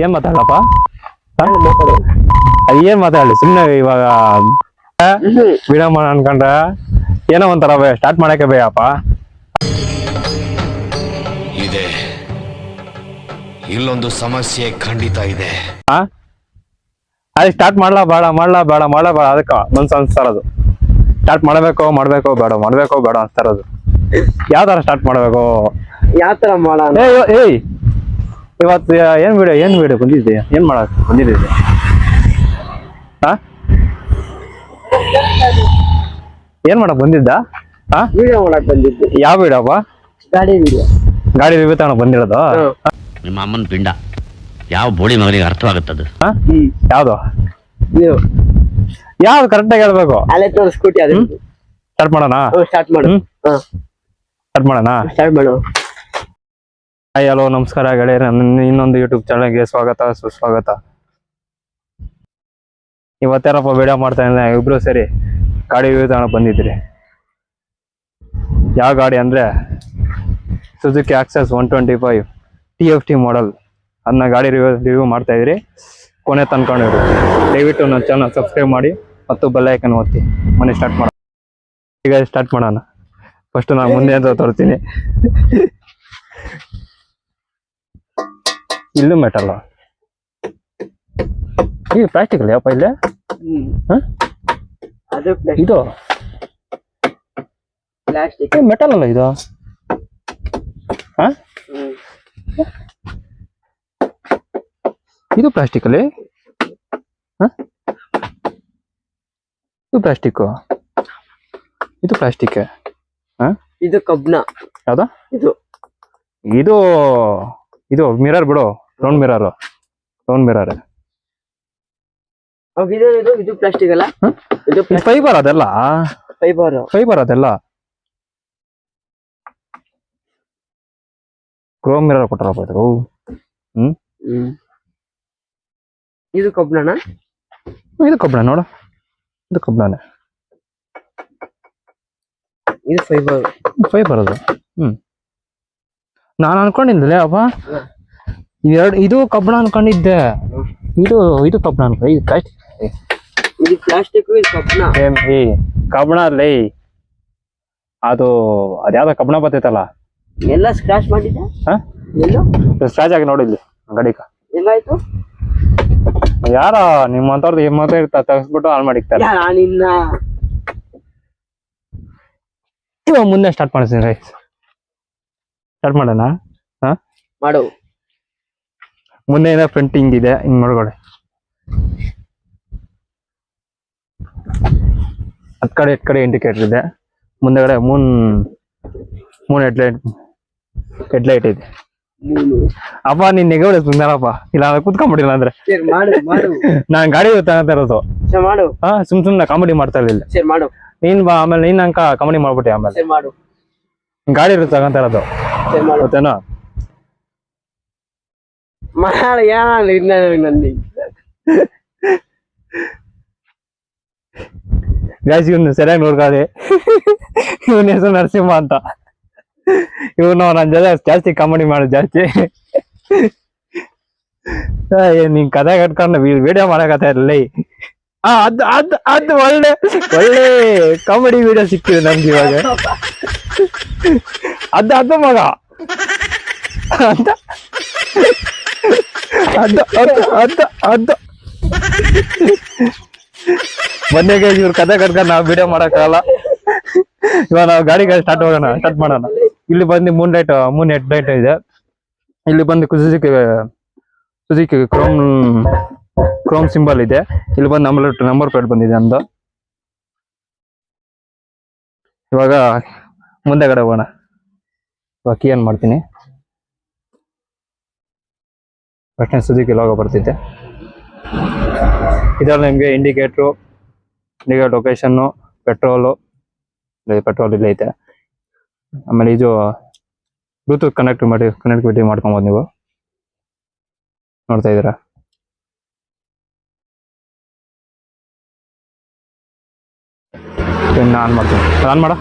ಏನ್ ಮಾತಾಡಪ್ಪ? ಏನ್ ಮಾತಾಡಲಿ ಸುಮ್ನೆ ಇವಾಗ ವಿಡಿಯೋ ಮಾಡ ಅನ್ಕೊಂಡ್ರ ಏನೋ ಒಂಥರ ಸ್ಟಾರ್ಟ್ ಮಾಡಕ್ಕೆ ಬೇಯಪ್ಪ. ಇದೆ ಇಲ್ಲೊಂದು ಸಮಸ್ಯೆ ಖಂಡಿತ ಇದೆ. ಅದೇ ಸ್ಟಾರ್ಟ್ ಮಾಡ್ಲಾ ಬೇಡ ಅದಕ್ಕ ಮನ್ಸು ಅನ್ಸ್ತಾರದು. ಸ್ಟಾರ್ಟ್ ಮಾಡ್ಬೇಕು ಬೇಡ ಅನ್ಸ್ತಾರದು. ಯಾವ ತರ ಸ್ಟಾರ್ಟ್ ಮಾಡ್ಬೇಕು, ಯಾವ ತರ ಮಾಡೋಣ? ಏಯ್ ಇವತ್ತು ಏನ್ ವಿಡಿಯೋ ಬಂದಿದ್ದೆ? ಏನ್ ಮಾಡಕ್ ಬಂದಿದ್ದೆ? ಏನ್ ಮಾಡಕ್ ಬಂದಿದ್ದ? ವಿಡಿಯೋ ಮಾಡಕ್ ಬಂದಿದ್ದೆ. ಯಾವ ವಿಡಿಯೋಪ್ಪ? ಗಾಡಿ ರಿವ್ಯೂ ತಗೊಂಡು ಬಂದಿರೋದು? ನಿಮ್ಮ ಅಮ್ಮನ ಪಿಂಡ ಯಾವ ಬೋಳಿ ಮಗನಿಗೆ ಅರ್ಥವಾಗುತ್ತದು? ಯಾವ್ದು ಯಾವ್ದು ಕರೆಕ್ಟಾಗಿ ಹೇಳ್ಬೇಕು. ಸ್ಕೂಟಿ ಅದು ಸ್ಟಾರ್ಟ್ ಮಾಡೋಣ? ಸ್ಟಾರ್ಟ್ ಮಾಡು. ಸ್ಟಾರ್ಟ್ ಮಾಡು. ಹಾಯ್ ಹಲೋ ನಮಸ್ಕಾರ ಗೆಳೆಯರೆ, ನನ್ನ ಇನ್ನೊಂದು ಯೂಟ್ಯೂಬ್ ಚಾನಲ್ಗೆ ಸ್ವಾಗತ ಸುಸ್ವಾಗತ. ಇವತ್ತೇನಪ್ಪ ವಿಡಿಯೋ ಮಾಡ್ತಾ ಇದ್ದೆ, ಇಬ್ರು ಸೇರಿ ಗಾಡಿ ರಿವ್ಯೂ ತಗೊಂಡು ಬಂದಿದ್ರಿ. ಯಾವ ಗಾಡಿ ಅಂದ್ರೆ ಸುಜುಕಿ ಆಕ್ಸೆಸ್ 125 TFT ಮಾಡೆಲ್. ಅದನ್ನ ಗಾಡಿ ರಿವ್ಯೂ ಮಾಡ್ತಾ ಇದ್ರಿ. ಕೊನೆ ತನ್ಕೊಂಡಿರು. ದಯವಿಟ್ಟು ನನ್ನ ಚಾನಲ್ ಸಬ್ಸ್ಕ್ರೈಬ್ ಮಾಡಿ ಮತ್ತು ಬೆಲ್ ಐಕನ್ ಒತ್ತಿ. ಮನೆ ಸ್ಟಾರ್ಟ್ ಮಾಡೋಣ. ಈಗ ಸ್ಟಾರ್ಟ್ ಮಾಡೋಣ. ಫಸ್ಟ್ ನಾನು ಮುಂದೆ ಅಂತ ತೋರ್ತೀನಿ. ಇಲ್ಲೂ ಮೆಟಲ್, ಈ ಪ್ಲಾಸ್ಟಿಕ್ ಅಲ್ಲ ಯಪ್ಪ ಇಲ್ಲೇ. ಇದು ಪ್ಲಾಸ್ಟಿಕ್ ಮೆಟಲ್ ಅಲ್ಲ ಇದು. ಇದು ಪ್ಲಾಸ್ಟಿಕ್ ಅಲ್ಲಿ. ಇದು ಪ್ಲಾಸ್ಟಿಕ್, ಇದು ಪ್ಲಾಸ್ಟಿಕ್. ಇದು ಕಬ್ಣ. ಯಾವ್ದ ಇದು? ಇದು ಇದು ಮಿರರ್ ಬಿಡು, ರೌಂಡ್ ಮಿರರ್. ಇದು ಪ್ಲಾಸ್ಟಿಕ್ ಅಲ್ಲ, ಇದು ಫೈಬರ್. ಅದೆಲ್ಲ ಫೈಬರ್ ಅದೆಲ್ಲ ಕ್ರೋಮ್ ಮಿರರ್ ಕೊಟ್ಟಾರಪ್ಪ ಇದು. ಇದು ಕಬ್ಣ. ಇದು ಕಬ್ಣ ನೋಡು, ಇದು ಕಬ್ಣನೆ. ಇದು ಫೈಬರ್ ಅದು. ನಾನು ಅನ್ಕೊಂಡಿದ್ದೆ ಅಪ್ಪ ಇದು ಕಬ್ಣ ಅನ್ಕೊಂಡಿದ್ದೆ. ಇದು ಕಬ್ಣ ಅನ್ಕೊಂಡು ಇದು ಪ್ಲಾಸ್ಟಿಕ್, ಇದು ಕಬ್ಣ. ಕಬ್ಣ ಅಲ್ಲೇ ಅದು ಅದ್ಯಾವ್ದ ಕಬ್ಣ ಬರ್ತೈತಲ್ಲ. ಎಲ್ಲ ಸ್ಕ್ರಾಚ್ ಮಾಡಿದ್ದೆ. ಸ್ಕ್ರಾಚ್ ಆಗಿ ನೋಡಿದ್ಲಿ ಗಾಡಿಕ. ಹೆಂಗಾಯ್ತು? ಯಾರ ನಿಮ್ಮಂತವ್ರದ್ದು ತೆಗಿಸ್ಬಿಟ್ಟು ಆನ್ ಮಾಡಿಕ್ತಾರೆ. ಇವಾಗ ಮುಂದೆ ಸ್ಟಾರ್ಟ್ ಮಾಡ್ತೀನಿ ರೈಸ್. ಸ್ಟಾರ್ಟ್ ಮಾಡೋಣ? ಮಾಡು. ಮುಂದೆ ಏನೋ ಫ್ರಂಟ್ ಹಿಂಗಿದೆ, ಹಿಂಗ್ ನೋಡ್ಕೊಳ್ಳಿ. ಹತ್ ಕಡೆ ಇಂಡಿಕೇಟರ್ ಇದೆ. ಮುಂದೆಗಡೆ ಮೂನ್ ಹೆಡ್ಲೈಟ್ ಇದೆ. ಅಪ್ಪ ನೀನ್ ನೆಗವಳೆ ಸುಂದರಪ್ಪ. ಇಲ್ಲ ಕುತ್ಕೊಂಡ್ಬಿಟ್ಟಿಲ್ಲ ಅಂದ್ರೆ ನಾನ್ ಗಾಡಿ ತಗೋತಾ ಇರೋದು. ಸುಮ್ನೆ ಕಾಮಿಡಿ ಮಾಡ್ತಾ ಇರ್ಲಿಲ್ಲ. ನೀನ್ ಬಾ, ಆಮೇಲೆ ನೀನ್ ಅಂಕ ಕಾಮಿಡಿ ಮಾಡ್ಬಿಟ್ಟೆ. ಆಮೇಲೆ ಗಾಡಿ ಇರುತ್ತೆ ತಗೊಂತ ಇರೋದು ಗೊತ್ತೇನೋ. ಗಾಯ್ಸ್ ಇವನು ಸರಿಯಾಗಿ ನೋಡ್ಕೊಳ್ಳಿ. ಇವನ ಹೆಸರು ನರಸಿಂಹ ಅಂತ. ಇವನು ನನ್ ಜೊತೆ ಜಾಸ್ತಿ ಕಾಮಿಡಿ ಮಾಡೋದು ಜಾಸ್ತಿ. ನಿನ್ ಕತೆ ಕಟ್ಕೊಂಡು ವಿಡಿಯೋ ಮಾಡಕತ್ತ ಇರಲಿ. ಅದ್ ಒಳ್ಳೆ ಕಾಮಿಡಿ ವಿಡಿಯೋ ಸಿಕ್ಕಿದೆ ನಮ್ಗೆ ಇವಾಗ. ಅದು ಮಗ ಅಂತ ಅದು ಮೊನ್ನೆಗೆ ಇವ್ರ ಕತೆ ಕಟ್ಕೊಂಡು ನಾವು ವಿಡಿಯೋ ಮಾಡಕ್ಕಾಗಲ್ಲ. ಇವಾಗ ನಾವು ಗಾಡಿಗೆ ಸ್ಟಾರ್ಟ್ ಮಾಡೋಣ. ಇಲ್ಲಿ ಬಂದು ಮೂನ್ ಹೆಡ್ ಲೈಟ್ ಇದೆ. ಇಲ್ಲಿ ಬಂದು ಸುಜುಕಿ ಕ್ರೋಮ್ ಸಿಂಬಲ್ ಇದೆ. ಇಲ್ಲಿ ಬಂದು ನಂಬರ್ ಪ್ಲೇಟ್ ಬಂದಿದೆ ಅಂದು. ಇವಾಗ ಮುಂದೆಗಡೆ ಹೋಗೋಣ. ಇವಾಗ ಕೀ ಏನ್ ಮಾಡ್ತೀನಿ. ಫಸ್ಟ್ನೇ ಸುಜುಕಿ ಲೋಗೋ ಬರ್ತೈತೆ. ಇದರಲ್ಲಿ ನಿಮಗೆ ಇಂಡಿಕೇಟ್ರು, ಲೊಕೇಶನ್ನು, ಪೆಟ್ರೋಲು ಇಲ್ಲೇ ಐತೆ. ಆಮೇಲೆ ಇದು ಬ್ಲೂಟೂತ್ ಕನೆಕ್ಟಿವಿಟಿ ಮಾಡ್ಕೊಬೋದು ನೀವು. ನೋಡ್ತಾ ಇದ್ದೀರಾ? ಇನ್ನು ಆನ್ ಮಾಡ್ತೀನಿ. ಆನ್ ಮಾಡ.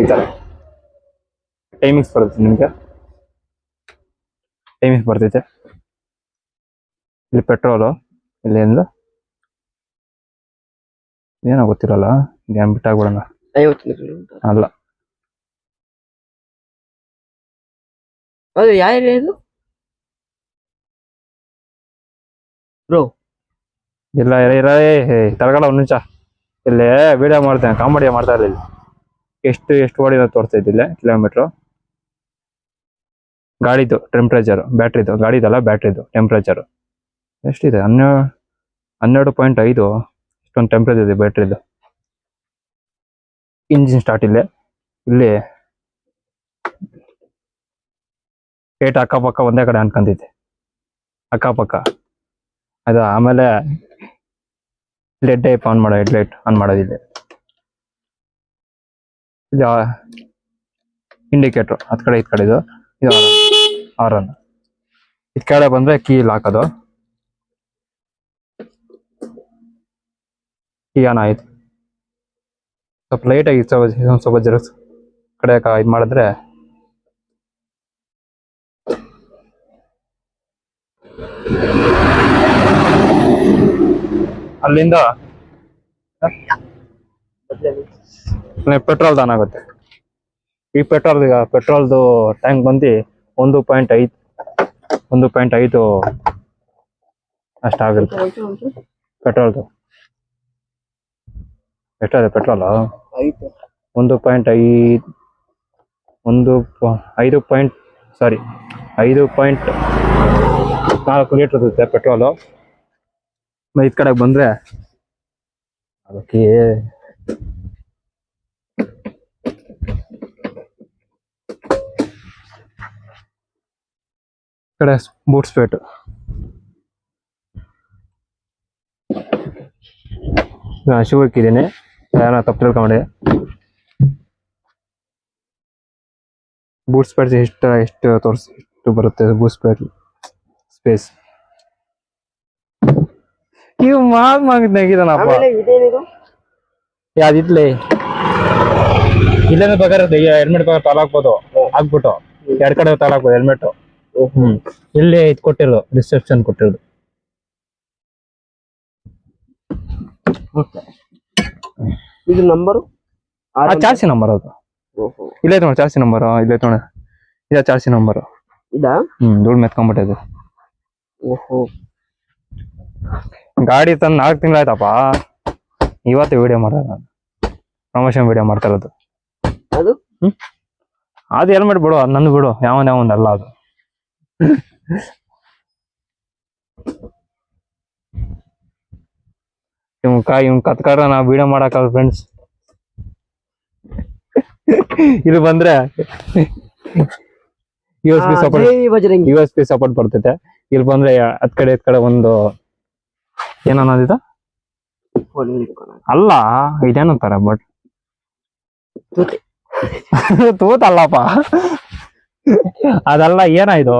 ಈ ಥರ ಟೈಮಿಂಗ್ಸ್ ಬರುತ್ತೆ ನಿಮಗೆ. ಟೈಮಿಂಗ್ಸ್ ಬರ್ತೈತೆ. ಇಲ್ಲಿ ಪೆಟ್ರೋಲು, ಇಲ್ಲಿ ಅಂದ್ರೆ ಏನೋ ಗೊತ್ತಿರಲ್ಲ, ಏನು ಬಿಟ್ಟಾಗ್ಬಿಡೋಣ. 50 ಕಿಲೋಮೀಟರ್. ಅಲ್ಲ, ಅದು ಯಾವ ಏರಿಯಾ ಇದು ಬ್ರೋ? ಇಲ್ಲ ತರಗಡ ಒಂದು ನಿಮಿಷ. ಇಲ್ಲೇ ವಿಡಿಯೋ ಮಾಡ್ತೇನೆ, ಕಾಮಿಡಿ ಮಾಡ್ತಾ ಇರಲಿಲ್ಲ. ಎಷ್ಟು ಓಡಿರೋ ತೋರಿಸ್ತಾ ಇದ್ದಿಲ್ಲ ಕಿಲೋಮೀಟ್ರು. ಗಾಡಿದು ಟೆಂಪ್ರೇಚರು, ಬ್ಯಾಟ್ರಿದು, ಗಾಡಿದಲ್ಲ ಬ್ಯಾಟ್ರಿದು ಟೆಂಪ್ರೇಚರು ಎಷ್ಟಿದೆ? 12.5 ಇಷ್ಟೊಂದು ಟೆಂಪ್ರೇಚರ್ ಇದೆ ಬ್ಯಾಟ್ರಿದು. ಇಂಜಿನ್ ಸ್ಟಾರ್ಟ್ ಇಲ್ಲಿ ಏಟ್ ಅಕ್ಕಪಕ್ಕ ಒಂದೇ ಕಡೆ ಅನ್ಕೊಂತೈತೆ, ಅಕ್ಕಪಕ್ಕ ಅದು. ಆಮೇಲೆ ಹೆಡ್ಲೈಟ್ ಆನ್ ಮಾಡೋದಿದೆ. ಇದು ಇಂಡಿಕೇಟ್ರು ಹತ್ ಕಡೆ ಇದ್ ಕಡೆದು. ಇದು ಆರನ್. ಇದ್ ಕೆಳಗೆ ಬಂದ್ರೆ ಕೀಲ್ ಹಾಕೋದು. ಕೀ ಆನ್ ಆಯ್ತು. ಸ್ವಲ್ಪ ಲೈಟಾಗಿ ಸ್ವಲ್ಪ ಜರಕ್ಸ್ ಕಡೆ ಇದು ಮಾಡಿದ್ರೆ ಅಲ್ಲಿಂದ ಪೆಟ್ರೋಲ್ ಆನ್ ಆಗುತ್ತೆ. ಈ ಪೆಟ್ರೋಲ್ದು ಟ್ಯಾಂಕ್ ಬಂದು 1.5 ಅಷ್ಟಾಗುತ್ತೆ ಪೆಟ್ರೋಲ್ದು. ಎಷ್ಟಾದ್ರೆ ಪೆಟ್ರೋಲ್ 5.4 ಲೀಟರ್ ಇರುತ್ತೆ ಪೆಟ್ರೋಲು. ಈ ಕಡೆ ಬಂದ್ರೆ ಅದಕ್ಕೆ ಕಡೆ ಬೂಟ್ ಸ್ಪೇಟು. ಶೂ ಹಾಕಿದ್ದೀನಿ, ಏನೋ ತಪ್ಪು ತಿಳ್ಕೊಂಡೆ. ಬೂಟ್ ಸ್ಪೇಟ್ ಎಷ್ಟು ಬರುತ್ತೆ ಬೂಟ್ ಸ್ಪೇಟ್ ಸ್ಪೇಸ್. ಇವು ಮಾಗಿದ್ದಾನಪ್ಪ. ಇದೇನಿದು? ಯಾವ್ದಿತ್ಲಿ ಇಲ್ಲೇನ ಬೇಕಾದ್ರೆ ಹೆಲ್ಮೆಟ್ ಬೇಕಾದ್ರೆ ತಾಲಾಕ್ಬೋದು, ಹಾಕ್ಬಿಟ್ಟು ಎರಡ್ ಕಡೆ ತಾಲಾಕ್ಬೋದು ಹೆಲ್ಮೆಟ್. ಇಲ್ಲಿ ಇದು ಕೊಟ್ಟಿರೋದು, ರಿಸೆಪ್ಷನ್ ಕೊಟ್ಟಿರೋದು. ಇದು ನಂಬರು ಚಾರ್ಸಿ ನಂಬರ್ ಅದು. ಇಲ್ಲೇ ನೋಡಿ ಚಾರ್ಸಿ ನಂಬರ್, ಇಲ್ಲೇ ನೋಡಿ ಇದ ಚಾರ್ಸಿ ನಂಬರ್. ಇದಾ? ಧೂಳ್ ಮೆತ್ಕೊಂಡ್ಬಿಟ್ಟಿದೆ. ಓಹೋ, ಗಾಡಿ ತಂದು 4 ತಿಂಗಳಾಯ್ತಪ್ಪ. ಇವತ್ತು ವಿಡಿಯೋ ಮಾಡ್ತಾರೆ, ಪ್ರಮೋಷನ್ ವಿಡಿಯೋ ಮಾಡ್ತಾ ಇರೋದು. ಅದು ಅದು ಹೆಲ್ಮೆಟ್ ಬಿಡು, ಅದು ನಂದು ಬಿಡು, ಯಾವಂದಲ್ಲ ಅದು. ಇವ್ ಕತ್ಕಾರ ನಾವು ವಿಡಿಯೋ ಮಾಡಕ್ಕಲ್ಲ ಫ್ರೆಂಡ್ಸ್. ಇದು ಬಂದ್ರೆ USB ಸಪೋರ್ಟ್ ಬರ್ತೈತೆ. ಇಲ್ಲಿ ಬಂದ್ರೆ ಹತ್ ಕಡೆ ಒಂದು ಏನನ್ನೋದಿದ ಅಲ್ಲ, ಇದೇನಂತಾರೆ ಬಟ್ ತೂತಲ್ಲಪ್ಪ ಅದಲ್ಲ. ಏನಾಯ್ತು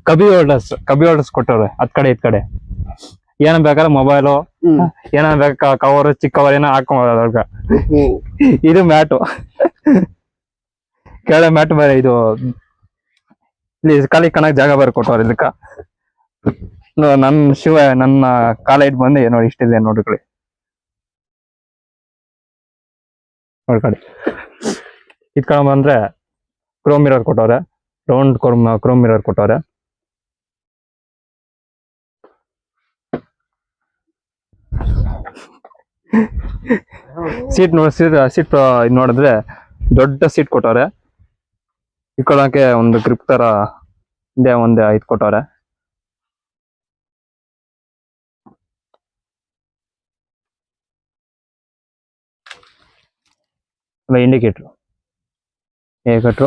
ಕಬಿ ಹೋಲ್ಡರ್ಸ್ ಕೊಟ್ಟವ್ರೆ ಹತ್ ಕಡೆ ಇದ್ ಕಡೆ. ಏನ ಬೇಕಾದ್ರೆ ಮೊಬೈಲು, ಏನ ಬೇಕಾ ಕವರ್, ಚಿಕ್ಕ ಕವರ್ ಏನೋ ಹಾಕೊಂಡ್. ಇದು ಮ್ಯಾಟು, ಕೆಳ ಮ್ಯಾಟ್ ಬೇರೆ. ಇದು ಇಲ್ಲಿ ಖಾಲಿ ಕಣಕ್ ಜಾಗ ಬೇರೆ ಕೊಟ್ಟವ್ರೆ ಇದಕ್ಕ. ನನ್ನ ಕಾಲ ಇಟ್ ಬಂದು ನೋಡಿ ಇಷ್ಟಿದೆ ನೋಡ್ಕೊಳ್ಳಿ. ಇದ್ ಕಡೆ ಬಂದ್ರೆ ಕ್ರೋಮ್ ಮಿರರ್ ಕೊಟ್ಟವ್ರೆ, ರೌಂಡ್ ಕ್ರೋಮ್ ಮಿರರ್ ಕೊಟ್ಟವ್ರೆ. ಸೀಟ್ ನೋಡಿದ್ರೆ ದೊಡ್ಡ ಸೀಟ್ ಕೊಟ್ಟವ್ರೆ. ಇಟ್ಕೊಳ್ಳೋಕೆ ಒಂದು ಗ್ರಿಪ್ ತರ ಹಿಂದೆ ಒಂದೇ ಇದು ಕೊಟ್ಟವ್ರೆ. ಆಮೇಲೆ indicator, indicator,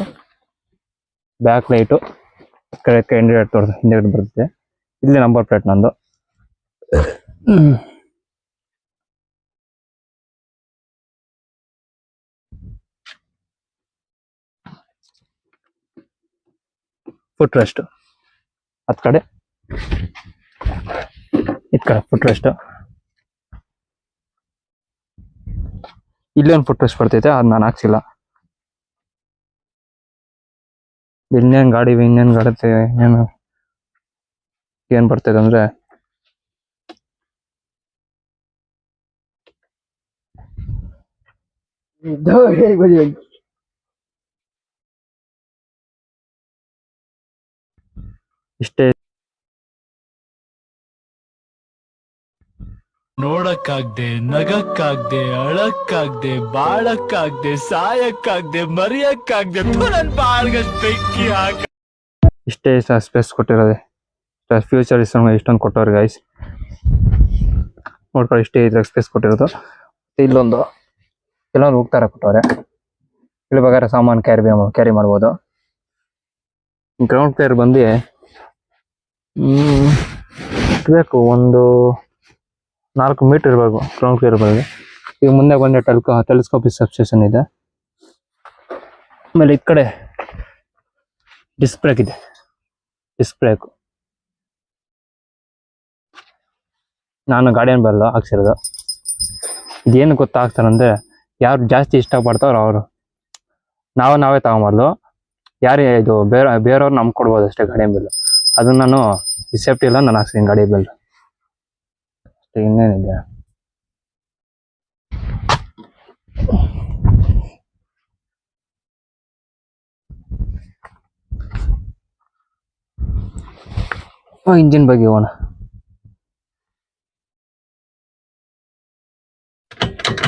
back light, correct indicate ತೋರಿಸ್ ಇಂಡಿಕೇಟ್ ಬರುತ್ತೆ. ಇಲ್ಲಿ ನಂಬರ್ ಪ್ಲೇಟ್ ನಂದು. ಫುಟ್ ರೆಸ್ಟ್ ಹತ್ ಕಡೆ, ಇದ್ ಕಡೆ ಫುಟ್ ರೆಸ್ಟ್. ಇಲ್ಲೊಂದು ಫುಟ್ ರೆಸ್ಟ್ ಬರ್ತೈತೆ, ಅದು ನಾನು ಹಾಕ್ಸಿಲ್ಲ. ಇನ್ನೇನು ಗಾಡಿ ಇನ್ನೇನು ಏನ್ ಬರ್ತೈತೆ ಅಂದ್ರೆ ಇಷ್ಟೇ. ನೋಡಕ್ಕಾಗ್ದೆ, ನಗಕ್ಕಾಗ್ದೆ, ಅಳಕ್ಕಾಗ್ದೆ, ಬಾಳಕ್ಕಾಗ್ದೆ, ಸಾಯಕ್ಕಾಗ್ದೆ, ಮರಿಯಕ್ಕಾಗ್ದೆ, ನನ್ ಬಾಳ್ಗಷ್ಟ್ ಬೆಂಕಿ ಹಾಕ. ಇಷ್ಟೇ ಸ್ಪೇಸ್ ಕೊಟ್ಟಿರೋದೆ, ಫ್ಯೂಚರ್ ಇಷ್ಟೊಂದು ಕೊಟ್ಟವ್ರೆ ಗೈಸ್. ನೋಡ್ಕೊಳ್ಳಿ, ಇಷ್ಟೇ ಇದ್ರಾಗ ಸ್ಪೇಸ್ ಕೊಟ್ಟಿರೋದು. ಇಲ್ಲೊಂದು ಕೆಲವೊಂದು ಹೋಗ್ತಾರೆ ಕೊಟ್ಟವ್ರೆ. ಇಲ್ಲಿ ಬೇಕಾದ್ರೆ ಸಾಮಾನು ಕ್ಯಾರಿ ಮಾಡ್ಬೋದು. ಗ್ರೌಂಡ್ ಪ್ಲೇಯರ್ ಬಂದು ಬೇಕು, ಒಂದು 4 ಮೀಟರ್ ಇರಬೇಕು ಗ್ರೌಂಡ್ ಪ್ಲೇಯರ್ ಬಂದು. ಈಗ ಮುಂದೆ ಬಂದೆ ಟೆಲಿಸ್ಕೋಪಿಕ್ ಸಬ್ಸ್ಟೇಷನ್ ಇದೆ. ಆಮೇಲೆ ಈ ಕಡೆ ಡಿಸ್ಕ್ ಬ್ರೇಕ್ ಇದೆ, ಡಿಸ್ಕ್ ಬ್ರೇಕ್ ನಾನು ಗಾಡಿಯನ್ನು ಬರಲ್ಲ ಹಾಕ್ಸಿರೋದು. ಇದೇನು ಗೊತ್ತಾಗ್ತಾರಂದ್ರೆ, ಯಾರು ಜಾಸ್ತಿ ಇಷ್ಟಪಡ್ತಾರೋ ಅವರು, ನಾವೇ ತಗೊಂಬಾರ್ದು. ಯಾರೇ ಇದು ಬೇರೆಯವ್ರು ನಮ್ಗೆ ಕೊಡ್ಬೋದು ಅಷ್ಟೇ ಗಾಡಿ ಬಿಲ್. ಅದನ್ನ ನಾನು ಸೇಫ್ಟಿ ಇಲ್ಲ, ನಾನು ಹಾಕ್ಸಿದ್ದೀನಿ ಗಾಡಿ ಬಿಲ್ ಅಷ್ಟೇ, ಇನ್ನೇನಿದೆ. ಇಂಜಿನ್ ಬಗ್ಗೆ ಹೋಗೋಣ.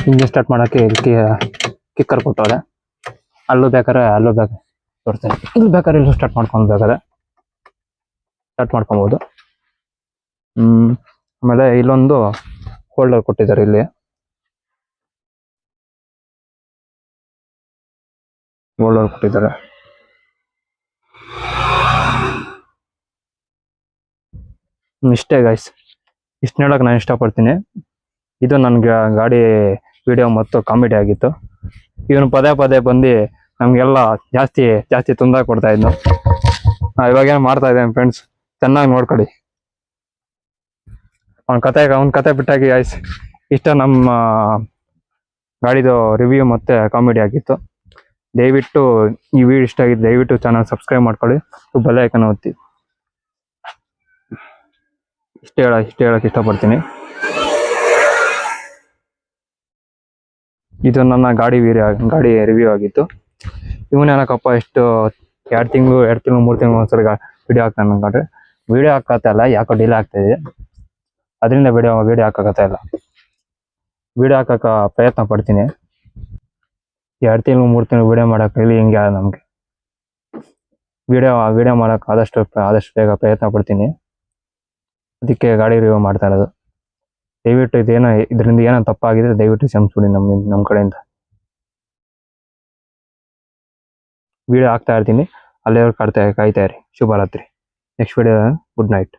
ಇಂಜಿನ್ ಸ್ಟಾರ್ಟ್ ಮಾಡೋಕ್ಕೆ ಕಿಕ್ಕರ್ ಕೊಟ್ಟವ್ರೆ. ಅಲ್ಲೂ ಬೇಕಾದ್ರೆ ತೋರಿಸ್ತೀನಿ. ಇಲ್ಲಿ ಬೇಕಾದ್ರೆ ಇಲ್ಲೂ ಸ್ಟಾರ್ಟ್ ಮಾಡ್ಕೊಬೋದು. ಆಮೇಲೆ ಇಲ್ಲೊಂದು ಹೋಲ್ಡರ್ ಕೊಟ್ಟಿದ್ದಾರೆ. ಇಲ್ಲಿ ಹೋಲ್ಡರ್ ಕೊಟ್ಟಿದ್ದಾರೆ. ಇಷ್ಟೇ ಗೈಸ್, ಇಷ್ಟು ನೋಡೋಕೆ ನಾನು ಇಷ್ಟಪಡ್ತೀನಿ. ಇದು ನನಗೆ ಗಾಡಿ ವಿಡಿಯೋ ಮತ್ತು ಕಾಮಿಡಿ ಆಗಿತ್ತು. ಇವನು ಪದೇ ಬಂದು ನಮಗೆಲ್ಲ ಜಾಸ್ತಿ ತೊಂದರೆ ಕೊಡ್ತಾ ಇದ್ನು. ಇವಾಗೇನು ಮಾಡ್ತಾ ಇದ್ದೇನೆ ಫ್ರೆಂಡ್ಸ್, ಚೆನ್ನಾಗಿ ನೋಡ್ಕೊಳ್ಳಿ. ಅವ್ನ ಕತೆ ಬಿಟ್ಟಾಗಿ ಗೈಸ್, ಇಷ್ಟ ನಮ್ಮ ಗಾಡಿದು ರಿವ್ಯೂ ಮತ್ತು ಕಾಮಿಡಿ ಆಗಿತ್ತು. ದಯವಿಟ್ಟು ಈ ವಿಡಿಯೋ ಇಷ್ಟ ಆಗಿದ್ದು ದಯವಿಟ್ಟು ಚಾನಲ್ ಸಬ್ಸ್ಕ್ರೈಬ್ ಮಾಡ್ಕೊಳ್ಳಿ, ಬೆಲ್ ಐಕಾನ್ ಒತ್ತಿ. ಇಷ್ಟೇ ಹೇಳಕ್ಕೆ ಇಷ್ಟಪಡ್ತೀನಿ. ಇದು ನನ್ನ ಗಾಡಿ ರಿವ್ಯೂ ಆಗಿತ್ತು. ಇವನೇನಕ್ಕಪ್ಪ ಎಷ್ಟು 2 ತಿಂಗಳು 3 ತಿಂಗಳು ಒಂದ್ಸರಿ ವಿಡಿಯೋ ಹಾಕ್ತಾನೆ ಅನ್ಕೊಂಡ್ರೆ, ವಿಡಿಯೋ ಹಾಕತ್ತಲ್ಲ, ಯಾಕೋ ಡಿಲೇ ಆಗ್ತಾಯಿದೆ. ಅದರಿಂದ ವಿಡಿಯೋ ಹಾಕಕತ್ತಿಲ್ಲ. ವಿಡಿಯೋ ಹಾಕಕ್ಕೆ ಪ್ರಯತ್ನ ಪಡ್ತೀನಿ. 2 ತಿಂಗಳು 3 ತಿಂಗಳು ವಿಡಿಯೋ ಮಾಡೋಕೆ ಇಲ್ಲಿ ಹಿಂಗೆ ನಮಗೆ ವಿಡಿಯೋ ಮಾಡೋಕೆ ಆದಷ್ಟು ಬೇಗ ಪ್ರಯತ್ನ ಪಡ್ತೀನಿ. ಅದಕ್ಕೆ ಗಾಡಿ ರಿವ್ಯೂ ಮಾಡ್ತಾ ಇರೋದು. ದಯವಿಟ್ಟು ಇದರಿಂದ ಏನೋ ತಪ್ಪಾಗಿದ್ರೆ ದಯವಿಟ್ಟು ಕ್ಷಮಿಸ್ಬಿಡಿ ನಮ್ಮ ಕಡೆಯಿಂದ. ವಿಡಿಯೋ ಹಾಕ್ತಾ ಇರ್ತೀನಿ, ಅಲ್ಲಿವರೆಗೂ ಕಾಯ್ತಾ ಇರಿ. ಶುಭರಾತ್ರಿ. Next video good night.